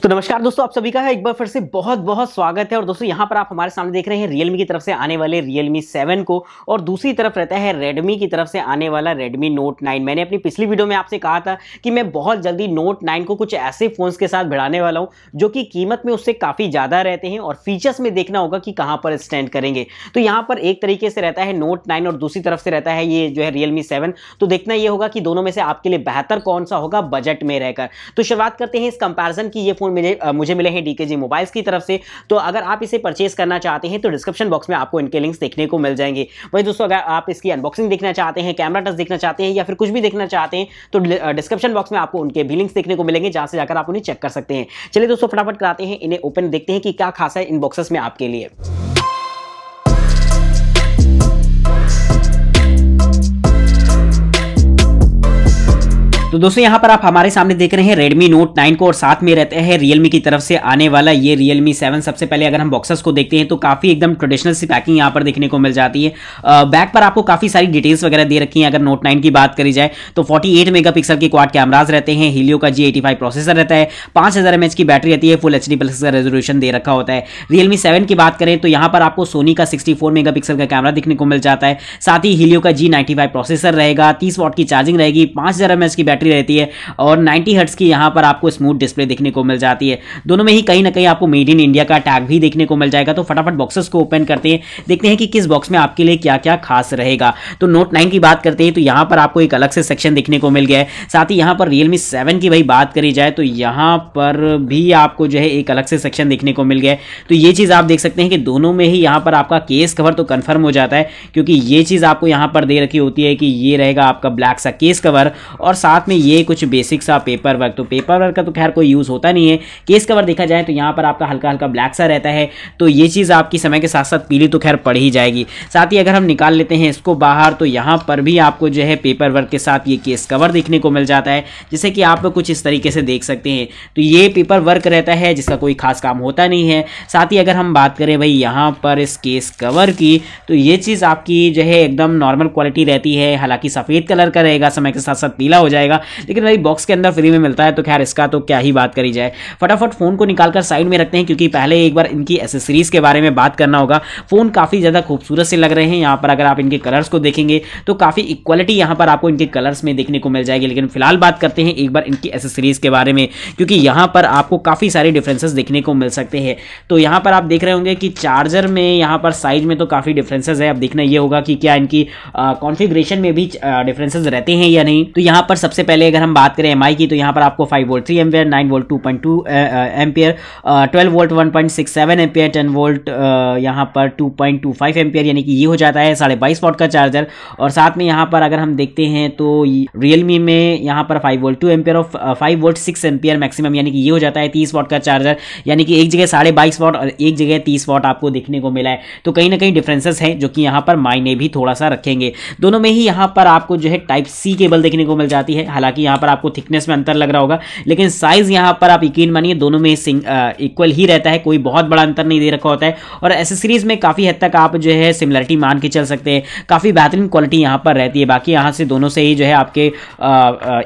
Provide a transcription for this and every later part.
तो नमस्कार दोस्तों, आप सभी का है एक बार फिर से बहुत बहुत स्वागत है। और दोस्तों यहाँ पर आप हमारे सामने देख रहे हैं Realme की तरफ से आने वाले Realme 7 को, और दूसरी तरफ रहता है Redmi की तरफ से आने वाला Redmi Note 9। मैंने अपनी पिछली वीडियो में आपसे कहा था कि मैं बहुत जल्दी Note 9 को कुछ ऐसे फोन्स के साथ भिड़ाने वाला हूँ जो कि कीमत में उससे काफ़ी ज़्यादा रहते हैं और फीचर्स में देखना होगा कि कहाँ पर स्टैंड करेंगे। तो यहाँ पर एक तरीके से रहता है Note 9 और दूसरी तरफ से रहता है ये जो है Realme 7। तो देखना ये होगा कि दोनों में से आपके लिए बेहतर कौन सा होगा बजट में रहकर। तो शुरुआत करते हैं इस कंपैरिजन की। ये फोन मुझे मिले हैं DKG मोबाइल्स की तरफ से। तो अगर आप इसे परचेज करना चाहते हैं तो डिस्क्रिप्शन बॉक्स में आपको इनके लिंक्स देखने को मिल जाएंगे। वही दोस्तों, अगर आप इसकी अनबॉक्सिंग देखना चाहते हैं, कैमरा टच देखना चाहते हैं या फिर कुछ भी देखना चाहते हैं तो डिस्क्रिप्शन बॉक्स में आपको उनके भी लिंक्स देखने को मिलेंगे, जहां से जाकर आप उन्हें चेक कर सकते हैं। चलिए दोस्तों, फटाफट कराते हैं इन्हें ओपन, देखते हैं कि क्या खास है इन बॉक्सेस में आपके लिए। तो दोस्तों यहाँ पर आप हमारे सामने देख रहे हैं Redmi Note 9 को, और साथ में रहते हैं Realme की तरफ से आने वाला ये Realme 7। सबसे पहले अगर हम बॉक्सेस को देखते हैं तो काफी एकदम ट्रेडिशनल सी पैकिंग यहाँ पर देखने को मिल जाती है। बैक पर आपको काफी सारी डिटेल्स वगैरह दे रखी हैं। अगर Note 9 की बात करी जाए तो 48 मेगापिक्सल के क्वाड कैमराज रहते हैं, Helio का G85 प्रोसेसर रहता है, 5000 mAh की बैटरी रहती है, फुल HD प्लस का रेजोल्यूशन दे रखा होता है। Realme 7 की बात करें तो यहाँ पर आपको सोनी का 64 मेगापिक्सल का कैमरा देखने को मिल जाता है, साथ ही Helio का G95 प्रोसेसर रहेगा, 30 वाट की चार्जिंग रहेगी, 5000 mAh की बैटरी रहती है और 90 हर्ट्ज की यहां पर आपको स्मूथ डिस्प्ले देखने को मिल जाती है। दोनों में ही कहीं ना कहीं आपको मेड इन इंडिया का टैग भी देखने को मिल जाएगा। तो फटाफट बॉक्सेस को ओपन करते हैं, देखते हैं कि किस बॉक्स में आपके लिए क्या क्या खास रहेगा। तो Note 9 की बात करते हैं तो यहां पर आपको एक अलग से सेक्शन देखने को मिल गया है। साथ ही यहां पर Realme 7 की भाई बात करी जाए तो यहां पर भी आपको जो है एक अलग से सेक्शन देखने को मिल गया है। तो ये चीज आप देख सकते हैं कि दोनों में ही यहां पर आपका केस कवर तो कंफर्म हो जाता है, क्योंकि ये चीज आपको यहां पर दे रखी होती है कि ये रहेगा आपका ब्लैक सा केस कवर, और साथ में ये कुछ बेसिक सा पेपर वर्क। तो पेपर वर्क का तो खैर कोई यूज होता नहीं है। केस कवर देखा जाए तो यहाँ पर आपका हल्का हल्का ब्लैक सा रहता है, तो ये चीज आपकी समय के साथ साथ पीली तो खैर पड़ ही जाएगी। साथ ही अगर हम निकाल लेते हैं इसको बाहर तो यहाँ पर भी आपको जो है पेपर वर्क के साथ ये केस कवर देखने को मिल जाता है, जिसे कि आप कुछ इस तरीके से देख सकते हैं। तो ये पेपर वर्क रहता है जिसका कोई खास काम होता नहीं है। साथ ही अगर हम बात करें भाई यहाँ पर इस केस कवर की, तो ये चीज आपकी जो है एकदम नॉर्मल क्वालिटी रहती है। हालांकि सफेद कलर का रहेगा, समय के साथ साथ पीला हो जाएगा, लेकिन भाई बॉक्स के अंदर फ्री में मिलता है तो खैर इसका तो क्या ही बात करी जाए। फटाफट फोन को निकालकर साइड में रखते हैं, क्योंकि पहले एक बार इनकी एसेसरीज के बारे में बात करना होगा। फोन काफी ज्यादा खूबसूरत से लग रहे हैं। यहाँ पर अगर आप इनके कलर्स को देखेंगे तो काफी इक्वलिटी यहाँ पर आपको इनके कलर्स में देखने को मिल जाएगी। लेकिन फिलहाल बात करते हैं एक बार इनकी एसेसरीज के बारे में, क्योंकि यहाँ पर आपको काफी सारे डिफरेंसेस देखने को मिल सकते हैं। तो यहाँ पर आप देख रहे होंगे कि चार्जर में यहाँ पर साइज में तो काफी डिफरेंसेस है। अब देखना ये होगा कि क्या इनकी कॉन्फ़िगरेशन में भी डिफरेंसेस रहते हैं या नहीं। तो यहाँ पर सबसे पहले अगर हम बात करें MI की, तो यहाँ पर आपको 5 volt 3 ampere, 9 volt 2.2 ampere, 12 volt 1.67 ampere, 10 volt यहाँ पर 2.25 एम्पियर, यानी कि ये हो जाता है 22.5 वाट का चार्जर। और साथ में यहाँ पर अगर हम देखते हैं तो Realme में यहाँ पर 5 वोल्ट 2 एम्पियर और 5 वोल्ट 6 एम्पियर मैक्सिमम, यानी कि ये हो जाता है 30 वाट का चार्जर। यानी कि एक जगह 22.5 वाट और एक जगह 30 वाट आपको देखने को मिला है। तो कहीं ना कहीं डिफरेंसेस हैं जो कि यहाँ पर मायने भी थोड़ा सा रखेंगे। दोनों में ही यहाँ पर आपको जो है Type-C केबल देखने को मिल जाती है। हालांकि यहाँ पर आपको थिकनेस में अंतर लग रहा होगा, लेकिन साइज यहाँ पर आप यकीन मानिए दोनों में इक्वल ही रहता है, कोई बहुत बड़ा अंतर नहीं दे रखा होता है। और एसेसरीज में काफी हद तक आप जो है सिमिलरिटी मान के चल सकते हैं। काफी बेहतरीन क्वालिटी यहाँ पर रहती है। बाकी यहाँ से दोनों से ही जो है आपके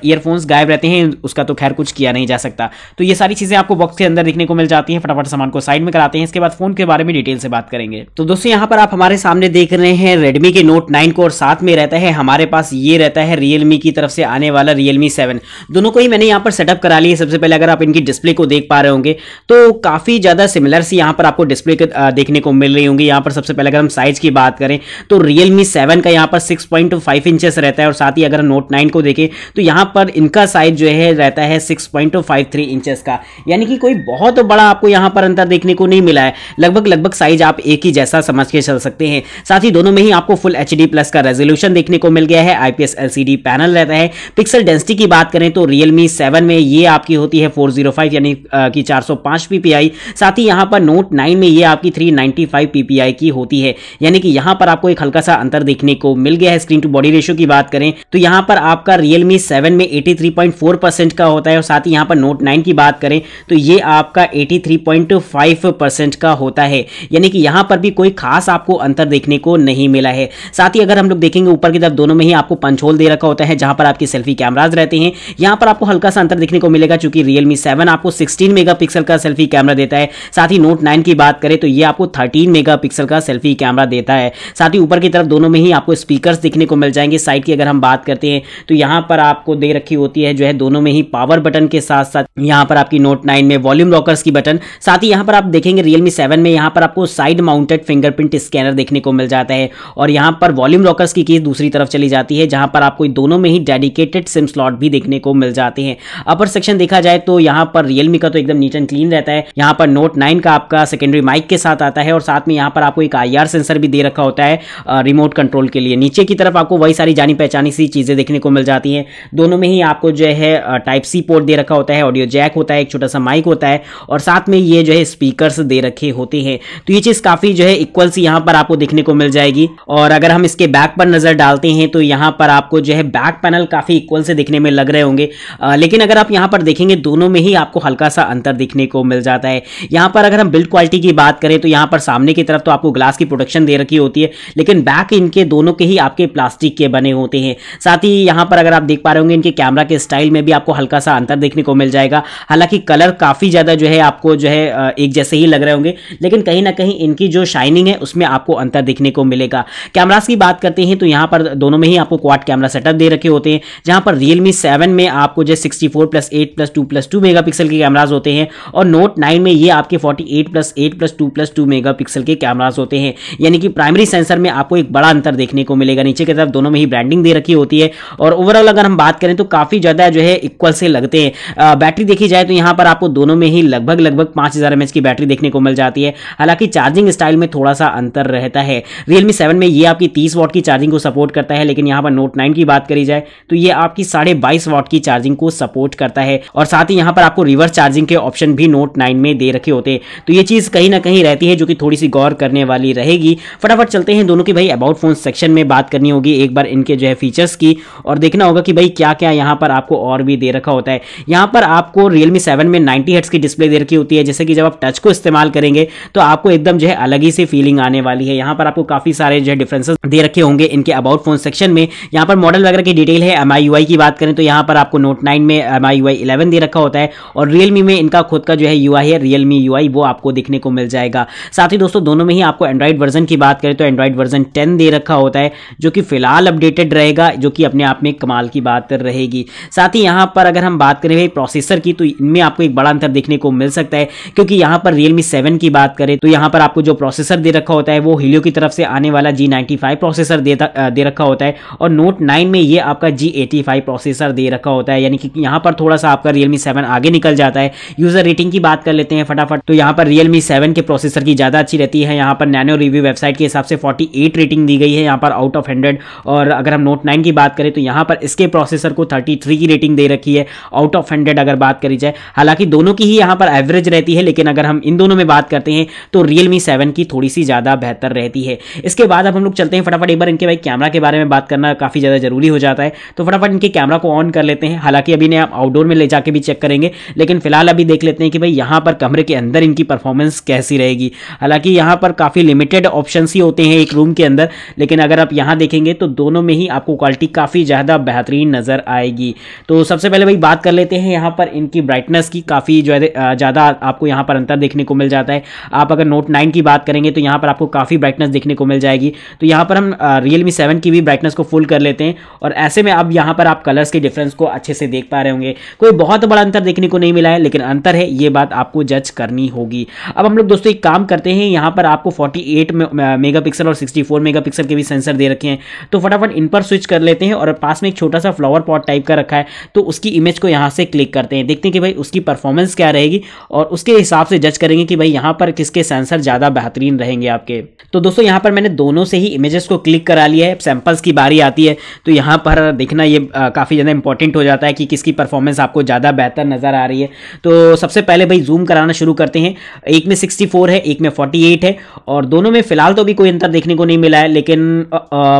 ईयरफोन्स गायब रहते हैं, उसका तो खैर कुछ किया नहीं जा सकता। तो ये सारी चीजें आपको बॉक्स के अंदर देखने को मिल जाती हैं। फटाफट सामान को साइड में कराते हैं, इसके बाद फोन के बारे में डिटेल से बात करेंगे। तो दोस्तों यहाँ पर आप हमारे सामने देख रहे हैं Redmi के Note 9 को, और साथ में रहता है हमारे पास ये रहता है Realme की तरफ से आने वाला Realme 7। दोनों को ही मैंने यहाँ पर सेटअप करा लिया। सबसे पहले अगर आप इनकी डिस्प्ले को देख पा रहे होंगे तो काफी ज्यादा सिमिलर सी यहाँ पर आपको डिस्प्ले देखने को मिल रही होंगी। यहाँ पर सबसे पहले अगर हम साइज की बात करें तो Realme 7 का यहाँ पर 6.5 इंचेस रहता है, और साथ ही अगर Note 9 को देखें तो यहाँ पर इनका साइज जो है रहता है 6.53 इंचेस का। यानी कि कोई बहुत बड़ा आपको यहाँ पर अंतर देखने को नहीं मिला है। लगभग साइज आप एक ही जैसा समझ के चल सकते हैं। साथ ही दोनों में ही आपको फुल HD प्लस का रेजोल्यूशन देखने को मिल गया है। IPS LCD पैनल रहता है। पिक्सल डेंसिटी की बात करें तो Realme 7 में ये आपकी होती है 405 यानी कि 405 ppi। साथ ही यहाँ पर Note 9 में ये आपकी 395 ppi की होती है। यानी कि यहाँ पर आपको एक हल्का सा अंतर देखने को मिल गया है। स्क्रीन टू बॉडी रेशियो की बात करें तो यहाँ पर आपका Realme 7 में 83.4% का होता है, और साथ ही यहाँ पर Note 9 की बात करें तो ये आपका 83.5% का होता है। यानी कि यहाँ पर भी कोई खास आपको अंतर देखने को नहीं मिला है। साथ ही अगर हम लोग देखेंगे ऊपर की तरफ, दोनों में ही आपको पंच होल दे रखा होता है, जहां पर आपकी सेल्फी कैमरा कैमराज रहते हैं। यहाँ पर आपको हल्का सा अंतर देखने को मिलेगा, चूंकि Realme 7 आपको 16 मेगापिक्सल का सेल्फी कैमरा देता है। साथ ही Note 9 की बात करें तो ये आपको 13 मेगापिक्सल का सेल्फी कैमरा देता है। साथ ही ऊपर की तरफ दोनों में ही आपको स्पीकर्स देखने को मिल जाएंगे। साइड की अगर हम बात करते हैं तो यहाँ पर आपको दे रखी होती है जो है दोनों में ही पावर बटन के साथ साथ यहाँ पर आपकी Note 9 में वॉल्यूम लॉकर्स की बटन। साथ ही यहाँ पर आप देखेंगे Realme 7 में यहाँ पर आपको साइड माउंटेड फिंगरप्रिंट स्कैनर देखने को मिल जाता है और यहाँ पर वॉल्यूम लॉकर्स की कीज दूसरी तरफ चली जाती है, जहां पर आपको दोनों में ही डेडिकेटेड सिम स्लॉट भी देखने को मिल जाते हैं। अपर सेक्शन देखा जाए तो यहाँ पर Realme का तो एकदम नीट एंड क्लीन रहता है। यहाँ पर Note 9 का आपका सेकेंडरी माइक के साथ आता है और साथ में यहाँ पर आपको एक IR सेंसर भी दे रखा होता है रिमोट कंट्रोल के लिए। नीचे की तरफ आपको वही सारी जानी पहचानी सी चीजें देखने को मिल जाती हैं। दोनों में ही आपको जो है टाइप सी पोर्ट दे रखा होता है, ऑडियो जैक होता है, एक छोटा सा माइक होता है और साथ में ये जो है स्पीकर्स दे रखे होते हैं। तो ये चीज काफी जो है इक्वल सी यहाँ पर आपको देखने को मिल जाएगी। और अगर हम इसके बैक पर नजर डालते हैं तो यहाँ पर आपको जो है बैक पैनल काफी इक्वल से दिखने में लग रहे होंगे, लेकिन अगर आप यहाँ पर देखेंगे दोनों में ही आपको हल्का सा अंतर दिखने को मिल जाता है। यहाँ पर अगर हम बिल्ड क्वालिटी की बात करें तो यहाँ पर सामने की तरफ तो आपको ग्लास की प्रोटेक्शन दे रखी होती है, लेकिन बैक इनके दोनों के ही आपके प्लास्टिक के बने होते हैं। साथ ही यहाँ पर अगर आप देख पा रहे होंगे इनके कैमरा के स्टाइल में भी आपको हल्का सा अंतर देखने को मिल जाएगा। हालांकि कलर काफी ज्यादा जो है आपको जो है एक जैसे ही लग रहे होंगे, लेकिन कहीं ना कहीं इनकी जो शाइनिंग है उसमें आपको अंतर देखने को मिलेगा। कैमरास की बात करते हैं तो यहाँ पर दोनों में ही आपको क्वाड कैमरा सेटअप दे रखे होते हैं, जहां पर Realme 7 में आपको जो 64+8+2+2 मेगापिक्सल के कैमरास होते हैं और Note 9 में ये आपके 48+8+2+2 मेगापिक्सल के कैमरास होते हैं। यानी कि प्राइमरी सेंसर में आपको एक बड़ा अंतर देखने को मिलेगा। नीचे की तरफ दोनों में ही ब्रांडिंग दे रखी होती है और ओवरऑल अगर हम बात करें तो काफी ज्यादा जो है इक्वल से लगते हैं। बैटरी देखी जाए तो यहाँ पर आपको दोनों में ही लगभग 5000 mAh की बैटरी देखने को मिल जाती है। हालांकि चार्जिंग स्टाइल में थोड़ा सा अंतर रहता है। Realme 7 में ये आपकी 30 वाट की चार्जिंग को सपोर्ट करता है, लेकिन यहाँ पर Note 9 की बात करी जाए तो ये आपकी 22.5 वाट की चार्जिंग को सपोर्ट करता है और साथ ही यहाँ पर आपको रिवर्स चार्जिंग के ऑप्शन भी Note 9 में दे रखे होते हैं। तो ये चीज कहीं ना कहीं रहती है जो कि थोड़ी सी गौर करने वाली रहेगी। फटाफट चलते हैं दोनों की भाई अबाउट फोन सेक्शन में बात करनी होगी एक बार इनके जो है फीचर्स की और देखना होगा कि भाई क्या क्या यहाँ पर आपको और भी दे रखा होता है। यहाँ पर आपको Realme 7 में 90 हर्ट्ज की डिस्प्ले दे रखी होती है, जैसे कि जब आप टच को इस्तेमाल करेंगे तो आपको एकदम जो है अलग ही से फीलिंग आने वाली है। यहाँ पर आपको काफी सारे जो है डिफरेंसेस दे रखे होंगे इनके अबाउट फोन सेक्शन में। यहाँ पर मॉडल वगैरह की डिटेल है। MIUI की बात करें तो यहाँ पर आपको Note 9 में MIUI 11 दे रखा होता है और Realme में इनका खुद का जो है UI है Realme UI, वो आपको देखने को मिल जाएगा। साथ ही दोस्तों दोनों में ही आपको एंड्रॉइड वर्जन की बात करें तो एंड्रॉइड वर्जन 10 दे रखा होता है, जो कि फिलहाल अपडेटेड रहेगा, जो कि अपने आप में कमाल की बात रहेगी। साथ ही यहाँ पर अगर हम बात करें प्रोसेसर की तो इनमें आपको एक बड़ा अंतर देखने को मिल सकता है, क्योंकि यहाँ पर Realme 7 की बात करें तो यहाँ पर आपको जो प्रोसेसर दे रखा होता है वो Helio की तरफ से आने वाला G95 प्रोसेसर दे रखा होता है और Note 9 में ये आपका G85 प्रोसेसर दे रखा होता है। यानी कि यहाँ पर थोड़ा सा आपका Realme 7 आगे निकल जाता है। यूजर रेटिंग की बात कर लेते हैं फटाफट, तो यहाँ पर Realme 7 के प्रोसेसर की ज्यादा अच्छी रहती है। यहाँ पर नैनो रिव्यू वेबसाइट के हिसाब से 48 रेटिंग दी गई है यहाँ पर आउट ऑफ 100। और अगर हम Note 9 की बात करें तो यहाँ पर इसके प्रोसेसर को 33 की रेटिंग दे रखी है आउट ऑफ 100 अगर बात करी जाए। हालांकि दोनों की ही यहाँ पर एवरेज रहती है, लेकिन अगर हम इन दोनों में बात करते हैं तो Realme 7 की थोड़ी सी ज्यादा बेहतर रहती है। इसके बाद अब हम लोग चलते हैं फटाफट एक बार इनके भाई कैमरा के बारे में बात करना काफी ज्यादा जरूरी हो जाता है, तो फटाफट इनके कैमरा को ऑन कर लेते हैं। हालांकि अभी आप आउटडोर में ले जाके भी चेक करेंगे, लेकिन फिलहाल अभी देख लेते हैं कि भाई यहाँ पर कमरे के अंदर इनकी परफॉर्मेंस कैसी रहेगी। हालांकि यहाँ पर काफी लिमिटेड ऑप्शन ही होते हैं एक रूम के अंदर, लेकिन अगर आप यहाँ देखेंगे तो दोनों में ही आपको क्वालिटी काफी ज्यादा बेहतरीन नजर आएगी। तो सबसे पहले भाई बात कर लेते हैं यहाँ पर इनकी ब्राइटनेस की। काफी जो है ज्यादा आपको यहाँ पर अंतर देखने को मिल जाता है। आप अगर Note 9 की बात करेंगे तो यहाँ पर आपको काफी ब्राइटनेस देखने को मिल जाएगी। तो यहाँ पर हम Realme 7 की भी ब्राइटनेस को फुल कर लेते हैं और ऐसे में अब यहाँ पर आप कलर्स के डिफरेंस को अच्छे से देख पा रहे होंगे। कोई बहुत बड़ा अंतर देखने को नहीं मिला है, लेकिन अंतर है, ये बात आपको जज करनी होगी। अब हम लोग दोस्तों एक काम करते हैं, यहाँ पर आपको 48 मेगापिक्सल और 64 मेगापिक्सल के भी सेंसर दे रखे हैं, तो फटाफट इन पर स्विच कर लेते हैं और पास में एक छोटा सा फ्लावर पॉट टाइप का रखा है, तो उसकी इमेज को यहाँ से क्लिक करते हैं। देखते हैं कि भाई उसकी परफॉर्मेंस क्या रहेगी और उसके हिसाब से जज करेंगे कि भाई यहाँ पर किसके सेंसर ज्यादा बेहतरीन रहेंगे आपके। तो दोस्तों यहाँ पर मैंने दोनों से ही इमेजेस को क्लिक करा लिया है। सैंपल्स की बारी आती है तो यहाँ पर देखना ये काफी ज्यादा इंपॉर्टेंट हो जाता है कि किसकी परफॉर्मेंस आपको ज्यादा बेहतर नजर आ रही है। तो सबसे पहले भाई जूम कराना शुरू करते हैं। एक में 64 है, एक में 48 है और दोनों में फिलहाल तो भी कोई अंतर देखने को नहीं मिला है, लेकिन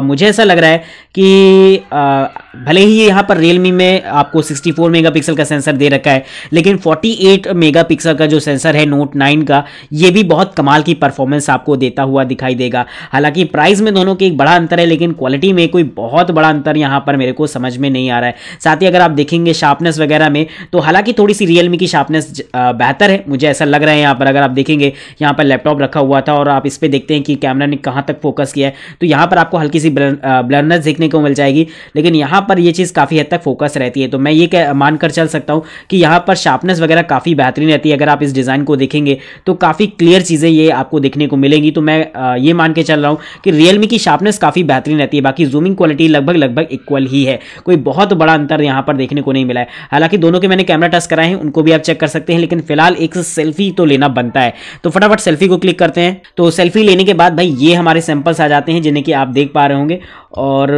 मुझे ऐसा लग रहा है कि भले ही यहाँ पर Realme में आपको 64 मेगापिक्सल का सेंसर दे रखा है, लेकिन 48 मेगापिक्सल का जो सेंसर है Note 9 का, ये भी बहुत कमाल की परफॉर्मेंस आपको देता हुआ दिखाई देगा। हालांकि प्राइस में दोनों के एक बड़ा अंतर है, लेकिन क्वालिटी में कोई बहुत बड़ा अंतर यहाँ पर मेरे को समझ में नहीं आ रहा है। साथ ही अगर आप देखेंगे शार्पनेस वगैरह में, तो हालांकि थोड़ी सी Realme की शार्पनेस बेहतर है, मुझे ऐसा लग रहा है। यहाँ पर अगर आप देखेंगे, यहाँ पर लैपटॉप रखा हुआ था और आप इस पर देखते हैं कि कैमरा ने कहाँ तक फोकस किया है, तो यहाँ पर आपको हल्की सी ब्लरनेस देखने को मिल जाएगी, लेकिन यहाँ पर ये चीज़ काफ़ी हद तक फोकस रहती है। तो मैं ये मानकर चल सकता हूँ कि यहाँ पर शार्पनेस वगैरह काफ़ी बेहतरीन रहती है। अगर आप इस डिज़ाइन को देखेंगे तो काफ़ी क्लियर चीज़ें ये आपको देखने को मिलेंगी। तो मैं ये मान के चल रहा हूँ कि Realme की शार्पनेस काफ़ी बेहतरीन रहती है। बाकी जूमिंग क्वालिटी लगभग इक्वल ही है, कोई बहुत बड़ा अंतर यहाँ पर देखने को नहीं मिला है। हालांकि दोनों के मैंने कैमरा टेस्ट कराए हैं, उनको भी आप चेक कर सकते हैं, लेकिन फिलहाल एक सेल्फी तो लेना बनता है। तो फटाफट सेल्फी को क्लिक करते हैं। तो सेल्फी लेने के बाद भाई ये हमारे सैंपल्स आ जाते हैं, जिन्हें कि आप देख पा रहे होंगे। और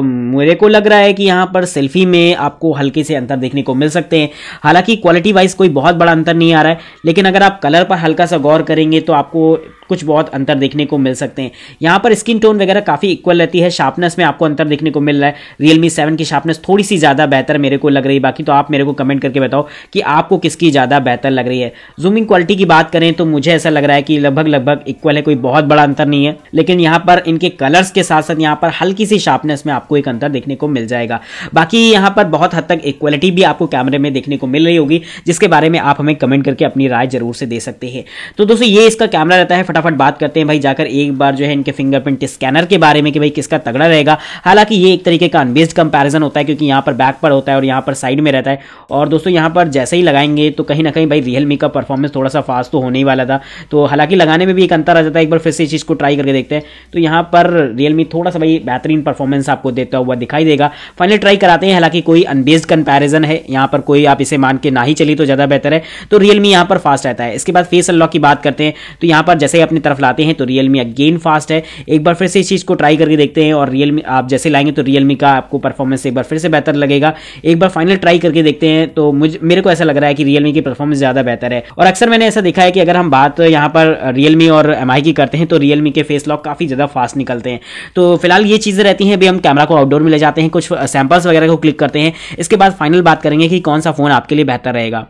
मेरे को लग रहा है कि यहाँ पर सेल्फी में आपको हल्के से अंतर देखने को मिल सकते हैं। हालांकि क्वालिटी वाइज कोई बहुत बड़ा अंतर नहीं आ रहा है, लेकिन अगर आप कलर पर हल्का सा गौर करेंगे तो आपको कुछ बहुत अंतर देखने को मिल सकते हैं। यहाँ पर स्किन टोन वगैरह काफ़ी इक्वल रहती है। शार्पनेस में आपको अंतर देखने को मिल रहा है, Realme 7 की शार्पनेस थोड़ी सी ज़्यादा बेहतर मेरे को लग रही है। बाकी तो आप मेरे को कमेंट करके बताओ कि आपको किसकी ज़्यादा बेहतर लग रही है। जूमिंग क्वालिटी की बात करें तो मुझे ऐसा लग रहा है कि लगभग इक्वल है, कोई बहुत बड़ा अंतर नहीं है। लेकिन यहाँ पर इनके कलर्स के साथ साथ यहाँ पर हल्की सी शार्पनेस में आपको एक अंतर देखने को मिल जाएगा। बाकी यहाँ पर बहुत हद तक इक्वलिटी भी आपको कैमरे में देखने को मिल रही होगी, जिसके बारे में आप हमें कमेंट करके अपनी राय जरूर से दे सकते हैं। तो दोस्तों ये इसका कैमरा रहता है। फटाफट बात करते हैं भाई जाकर एक बार जो है इनके फिंगरप्रिंट स्कैनर के बारे में कि भाई किसका तगड़ा रहेगा। हालांकि ये एक तरीके का अनबेस्ड कंपैरिजन होता है, क्योंकि यहाँ पर बैक पर होता है और यहाँ पर साइड में रहता है। और दोस्तों यहाँ पर जैसे ही लगाएंगे तो कहीं ना कहीं भाई Realme का परफॉर्मेंस थोड़ा सा फास्ट तो होने ही वाला था। तो हालांकि लगाने में भी एक अंतर आ जाता है। एक बार फिर से इस चीज़ को ट्राई करके देखते हैं। तो यहाँ पर Realme थोड़ा सा भाई बेहतरीन परफॉर्मेंस आपको देता हुआ दिखाई देगा। फाइनली ट्राई कराते हैं। हालांकि कोई अनबेस्ड कंपैरिजन है, यहाँ पर कोई आप इसे मान के ना ही चलिए तो ज़्यादा बेहतर है। तो Realme यहाँ पर फास्ट रहता है। इसके बाद फेस अनलॉक की बात करते हैं, तो यहाँ पर जैसे ही अपनी तरफ लाते हैं तो Realme अगेन फास्ट है। एक बार फिर से इस चीज़ को ट्राई करके देखते हैं और Realme आप जैसे लाएंगे तो Realme का आपको परफॉर्मेंस एक बार फिर से बेहतर लगेगा। एक बार फाइनल ट्राई करके देखते हैं। तो मेरे को ऐसा लग रहा है कि Realme की परफॉर्मेंस ज़्यादा बेहतर है। और अक्सर मैंने ऐसा देखा है कि अगर हम बात यहाँ पर Realme और MI की करते हैं तो Realme के फेस लॉक काफ़ी ज़्यादा फास्ट निकलते हैं। तो फिलहाल ये चीज़ें रहती हैं। अभी हम कैमरा को आउटडोर में ले जाते हैं, कुछ सैंपल्स वगैरह को क्लिक करते हैं। इसके बाद फाइनल बात करेंगे कि कौन सा फ़ोन आपके लिए बेहतर रहेगा।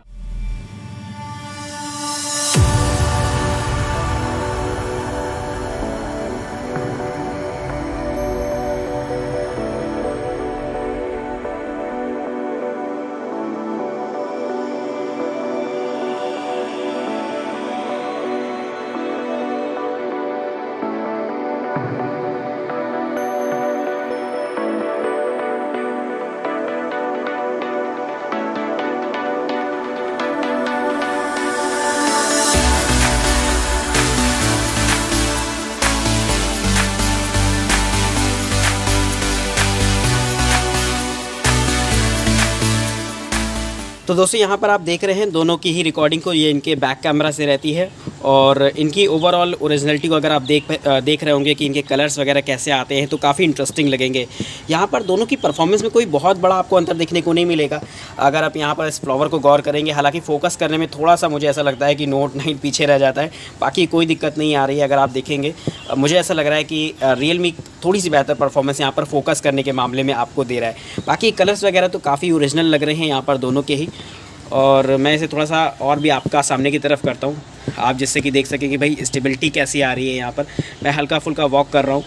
तो दोस्तों यहाँ पर आप देख रहे हैं दोनों की ही रिकॉर्डिंग को ये इनके बैक कैमरा से रहती है और इनकी ओवरऑल ओरिजिनलिटी को अगर आप देख रहे होंगे कि इनके कलर्स वगैरह कैसे आते हैं तो काफ़ी इंटरेस्टिंग लगेंगे। यहाँ पर दोनों की परफॉर्मेंस में कोई बहुत बड़ा आपको अंतर देखने को नहीं मिलेगा अगर आप यहाँ पर इस फ्लावर को गौर करेंगे। हालांकि फोकस करने में थोड़ा सा मुझे ऐसा लगता है कि Note 9 पीछे रह जाता है, बाकी कोई दिक्कत नहीं आ रही है। अगर आप देखेंगे मुझे ऐसा लग रहा है कि Realme थोड़ी सी बेहतर परफॉर्मेंस यहाँ पर फोकस करने के मामले में आपको दे रहा है। बाकी कलर्स वगैरह तो काफ़ी ओरिजिनल लग रहे हैं यहाँ पर दोनों के ही। और मैं इसे थोड़ा सा और भी आपका सामने की तरफ करता हूँ, आप जिससे कि देख सकें कि भाई स्टेबिलिटी कैसी आ रही है। यहाँ पर मैं हल्का फुल्का वॉक कर रहा हूँ,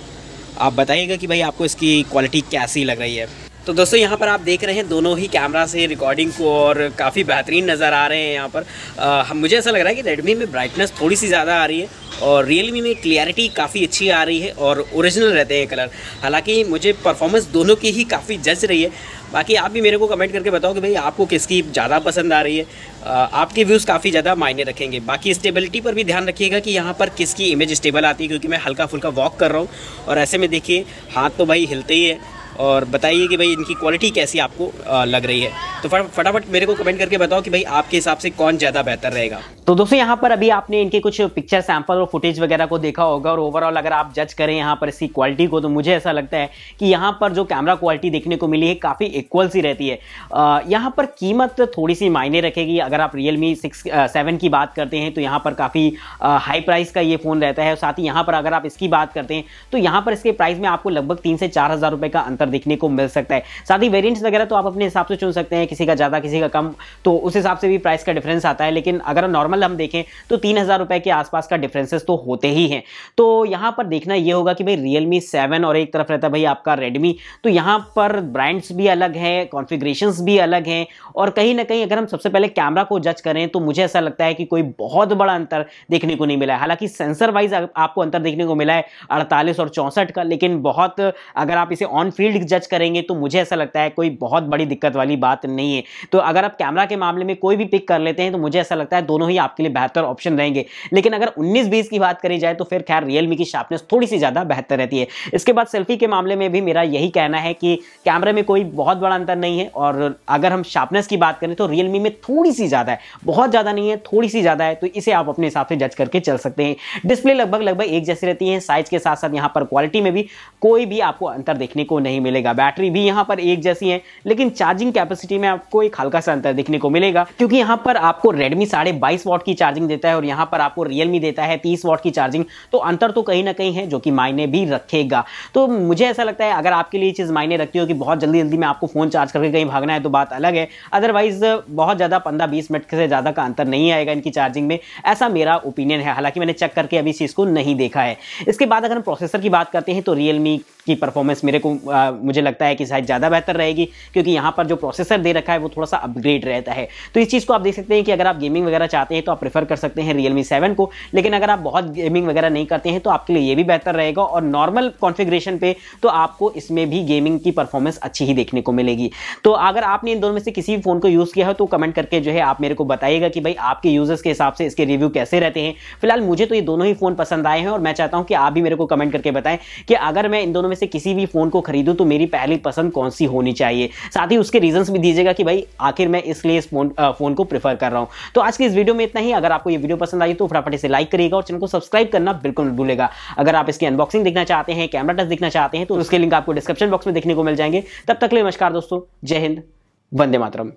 आप बताइएगा कि भाई आपको इसकी क्वालिटी कैसी लग रही है। तो दोस्तों यहाँ पर आप देख रहे हैं दोनों ही कैमरा से रिकॉर्डिंग को और काफ़ी बेहतरीन नज़र आ रहे हैं। यहाँ पर मुझे ऐसा लग रहा है कि Redmi में ब्राइटनेस थोड़ी सी ज़्यादा आ रही है और Realme में क्लियरिटी काफ़ी अच्छी आ रही है और ओरिजिनल रहते हैं कलर। हालांकि मुझे परफॉर्मेंस दोनों की ही काफ़ी जच रही है। बाकी आप भी मेरे को कमेंट करके बताओ कि भाई आपको किसकी ज़्यादा पसंद आ रही है। आपके व्यूज़ काफ़ी ज़्यादा मायने रखेंगे। बाकी स्टेबिलिटी पर भी ध्यान रखिएगा कि यहाँ पर किसकी इमेज स्टेबल आती है, क्योंकि मैं हल्का फुल्का वॉक कर रहा हूँ और ऐसे में देखिए हाथ तो भाई हिलते ही है। और बताइए कि भाई इनकी क्वालिटी कैसी आपको लग रही है। तो फटाफट मेरे को कमेंट करके बताओ कि भाई आपके हिसाब से कौन ज़्यादा बेहतर रहेगा। तो दोस्तों यहाँ पर अभी आपने इनके कुछ पिक्चर सैंपल और फुटेज वगैरह को देखा होगा और ओवरऑल अगर आप जज करें यहाँ पर इसकी क्वालिटी को, तो मुझे ऐसा लगता है कि यहाँ पर जो कैमरा क्वालिटी देखने को मिली है काफ़ी इक्वल सी रहती है। यहाँ पर कीमत थोड़ी सी मायने रखेगी। अगर आप Realme 7 की बात करते हैं तो यहाँ पर काफ़ी हाई प्राइस का ये फ़ोन रहता है। साथ ही यहाँ पर अगर आप इसकी बात करते हैं तो यहाँ पर इसके प्राइस में आपको लगभग 3 से 4 हज़ार रुपये का अंतर देखने को मिल सकता है। साथ ही वेरिएंट्स वगैरह तो आप अपने हिसाब से चुन सकते हैं, किसी का ज़्यादा किसी का कम, तो उस हिसाब से भी प्राइस का डिफरेंस आता है। लेकिन अगर नॉर्मल हम देखें तो 3000 रुपए के आसपास का डिफरेंसेस तो होते ही हैं। तो यहाँ पर देखना ये होगा कि भाई Realme 7 और एक तरफ रहता है भाई आपका Redmi, तो यहाँ पर ब्रांड्स भी अलग है, कॉन्फ़िगरेशंस भी अलग हैं, और कहीं ना कहीं अगर हम सबसे पहले कैमरा को जज करें तो मुझे ऐसा लगता है कि कोई बहुत बड़ा अंतर देखने को नहीं मिला है। हालांकि सेंसर वाइज आपको अंतर देखने को मिला है 48 और 64 का, लेकिन बहुत अगर आप इसे ऑन फील्ड जज करेंगे तो मुझे ऐसा लगता है कोई बहुत बड़ी दिक्कत वाली बात नहीं है। तो अगर आप कैमरा के मामले में कोई भी पिक कर लेते हैं तो मुझे ऐसा लगता है दोनों ही आपके लिए बेहतर ऑप्शन रहेंगे। लेकिन अगर 19-20 की बात करी जाए तो फिर खैर Realme की शार्पनेस थोड़ी सी ज्यादा बेहतर रहती है। इसके बाद सेल्फी के मामले में भी मेरा यही कहना है कि कैमरे में कोई बहुत बड़ा अंतर नहीं है, और अगर हम शार्पनेस की बात करें तो Realme में थोड़ी सी ज्यादा है, बहुत ज्यादा नहीं है, थोड़ी सी ज्यादा है, तो इसे आप अपने हिसाब से जज करके चल सकते हैं। डिस्प्ले लगभग एक जैसी रहती है, साइज के साथ साथ यहां पर क्वालिटी में भी कोई भी आपको अंतर देखने को नहीं मिलेगा। बैटरी भी यहां पर एक जैसी है, लेकिन चार्जिंग कैपेसिटी में आपको एक हल्का सा अंतर देखने को मिलेगा, क्योंकि यहां पर आपको Redmi 22.5 वॉट की चार्जिंग देता है और यहां पर आपको Realme देता है 30 वॉट की चार्जिंग। तो अंतर तो कहीं ना कहीं है जो कि मायने भी रखेगा। तो मुझे ऐसा लगता है अगर आपके लिए चीज मायने रखती हो कि बहुत जल्दी जल्दी में आपको फोन चार्ज करके कहीं भागना है तो बात अलग है, अदरवाइज बहुत ज्यादा 15-20 मिनट से ज्यादा का अंतर नहीं आएगा इनकी चार्जिंग में, ऐसा मेरा ओपिनियन है। हालांकि मैंने चेक करके अभी इस चीज को नहीं देखा है। इसके बाद अगर हम प्रोसेसर की बात करते हैं तो Realme की परफॉर्मेंस मुझे लगता है कि शायद ज़्यादा बेहतर रहेगी, क्योंकि यहाँ पर जो प्रोसेसर दे रखा है वो थोड़ा सा अपग्रेड रहता है। तो इस चीज़ को आप देख सकते हैं कि अगर आप गेमिंग वगैरह चाहते हैं तो आप प्रेफर कर सकते हैं Realme 7 को, लेकिन अगर आप बहुत गेमिंग वगैरह नहीं करते हैं तो आपके लिए ये भी बेहतर रहेगा, और नॉर्मल कॉन्फ़िगरेशन पे तो आपको इसमें भी गेमिंग की परफॉर्मेंस अच्छी ही देखने को मिलेगी। तो अगर आपने इन दोनों में से किसी भी फोन को यूज़ किया है तो कमेंट करके जो है आप मेरे को बताइएगा कि भाई आपके यूजर्स के हिसाब से इसके रिव्यू कैसे रहते हैं। फिलहाल मुझे तो ये दोनों ही फोन पसंद आए हैं, और मैं चाहता हूं कि आप भी मेरे को कमेंट करके बताएं कि अगर मैं इन दोनों में से किसी भी फोन को खरीदूं तो मेरी पहली पसंद कौन सी होनी चाहिए। साथ ही उसके रीजंस भी दीजिएगा कि भाई आखिर मैं इसलिए इस फोन को प्रेफर कर रहा हूं। तो आज की इस वीडियो में इतना ही। अगर आपको ये वीडियो पसंद आई तो फटाफट से लाइक करिएगा और चैनल को सब्सक्राइब करना बिल्कुल मत भूलिएगा। अगर आप इसकी अनबॉक्सिंग देखना चाहते हैं, कैमरा टेस्ट देखना चाहते हैं, तो उसके लिंक आपको डिस्क्रिप्शन बॉक्स में देखने को मिल जाएंगे। तब तक के लिए नमस्कार दोस्तों, जय हिंद, वंदे मातरम।